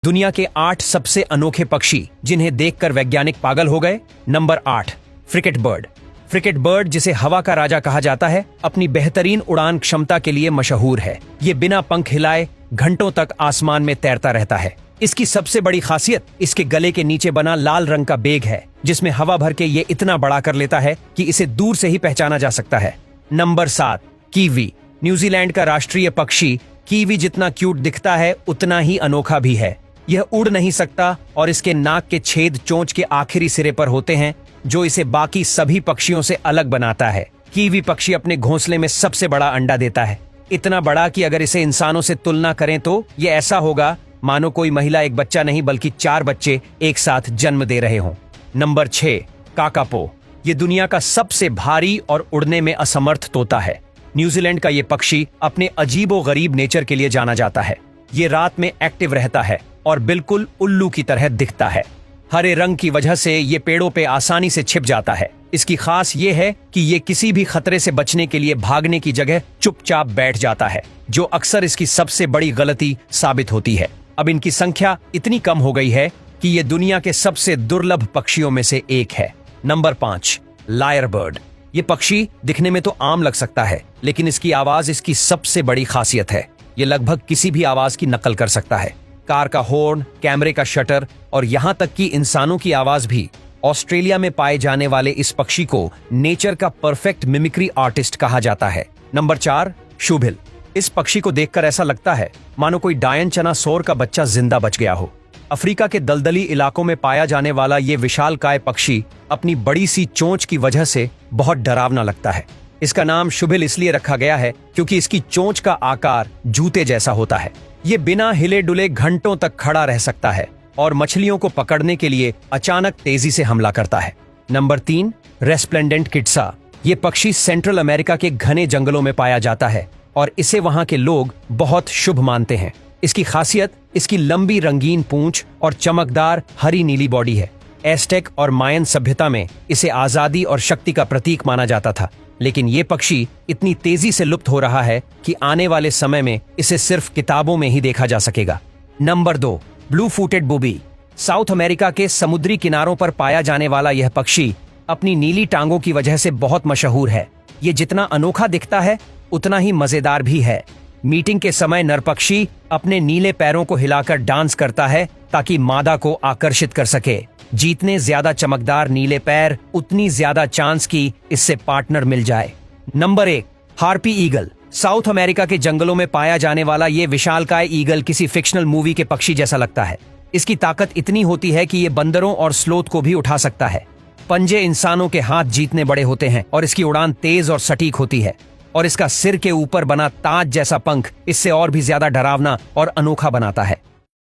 दुनिया के 8 सबसे अनोखे पक्षी जिन्हें देखकर वैज्ञानिक पागल हो गए। Number 8, frigate bird. Frigate bird, जिसे हवा का राजा कहा जाता है, अपनी बेहतरीन उड़ान क्षमता के लिए मशहूर है। ये बिना पंख हिलाए घंटों तक आसमान में तैरता रहता है। इसकी सबसे बड़ी खासियत इसके गले के नीचे बना लाल रंग का बेग है, जिसमें हवा भर के ये इतना बड़ा कर लेता है कि इसे दूर से ही पहचाना जा सकता है। Number 7, kiwi. न्यूजीलैंड का राष्ट्रीय पक्षी कीवी जितना क्यूट दिखता है, उतना ही अनोखा भी है। यह उड़ नहीं सकता और इसके नाक के छेद चोंच के आखिरी सिरे पर होते हैं, जो इसे बाकी सभी पक्षियों से अलग बनाता है। कीवी पक्षी अपने घोंसले में सबसे बड़ा अंडा देता है, इतना बड़ा कि अगर इसे इंसानों से तुलना करें तो ये ऐसा होगा मानो कोई महिला एक बच्चा नहीं बल्कि 4 बच्चे एक साथ जन्म दे रहे हों। Number 6, kakapo. ये दुनिया का सबसे भारी और उड़ने में असमर्थ तोता है। न्यूजीलैंड का ये पक्षी अपने अजीबो गरीब नेचर के लिए जाना जाता है। ये रात में एक्टिव रहता है और बिल्कुल उल्लू की तरह दिखता है। हरे रंग की वजह से ये पेड़ों पे आसानी से छिप जाता है। इसकी खास ये है कि ये किसी भी खतरे से बचने के लिए भागने की जगह चुपचाप बैठ जाता है, जो अक्सर इसकी सबसे बड़ी गलती साबित होती है। अब इनकी संख्या इतनी कम हो गई है कि ये दुनिया के सबसे दुर्लभ पक्षियों में से एक है। Number 5, lyrebird. ये पक्षी दिखने में तो आम लग सकता है, लेकिन इसकी आवाज इसकी सबसे बड़ी खासियत है। ये लगभग किसी भी आवाज की नकल कर सकता है। कार का हॉर्न, कैमरे का शटर और यहाँ तक कि इंसानों की आवाज भी। ऑस्ट्रेलिया में पाए जाने वाले इस पक्षी को नेचर का परफेक्ट मिमिक्री आर्टिस्ट कहा जाता है। नंबर 4, शुभिल। इस पक्षी को देखकर ऐसा लगता है मानो कोई डायन चनासोर का बच्चा जिंदा बच गया हो। अफ्रीका के दलदली इलाकों में पाया जाने वाला ये विशालकाय पक्षी अपनी बड़ी सी चोंच की वजह से बहुत डरावना लगता है। इसका नाम शुभिल इसलिए रखा गया है क्योंकि इसकी चोंच का आकार जूते जैसा होता है। ये बिना हिले डुले घंटों तक खड़ा रह सकता है और मछलियों को पकड़ने के लिए अचानक तेजी से हमला करता है। Number 3, resplendent quetzal. ये पक्षी सेंट्रल अमेरिका के घने जंगलों में पाया जाता है और इसे वहां के लोग बहुत शुभ मानते हैं। इसकी खासियत इसकी लंबी रंगीन पूंछ और चमकदार हरी नीली बॉडी है। एस्टेक और मायन सभ्यता में इसे आजादी और शक्ति का प्रतीक माना जाता था, लेकिन ये पक्षी इतनी तेजी से लुप्त हो रहा है कि आने वाले समय में इसे सिर्फ किताबों में ही देखा जा सकेगा। Number 2, blue footed booby. South America के समुद्री किनारों पर पाया जाने वाला यह पक्षी अपनी नीली टांगों की वजह से बहुत मशहूर है। ये जितना अनोखा दिखता है उतना ही मजेदार भी है। मीटिंग के समय नर पक्षी अपने नीले पैरों को हिलाकर डांस करता है ताकि मादा को आकर्षित कर सके। जितने ज्यादा चमकदार नीले पैर, उतनी ज्यादा चांस की इससे पार्टनर मिल जाए। Number 1, harpy eagle. South America के जंगलों में पाया जाने वाला ये विशालकाय ईगल किसी फिक्शनल मूवी के पक्षी जैसा लगता है। इसकी ताकत इतनी होती है कि ये बंदरों और स्लोथ को भी उठा सकता है। पंजे इंसानों के हाथ जीतने बड़े होते हैं और इसकी उड़ान तेज और सटीक होती है, और इसका सिर के ऊपर बना ताज जैसा पंख इससे और भी ज्यादा डरावना और अनोखा बनाता है।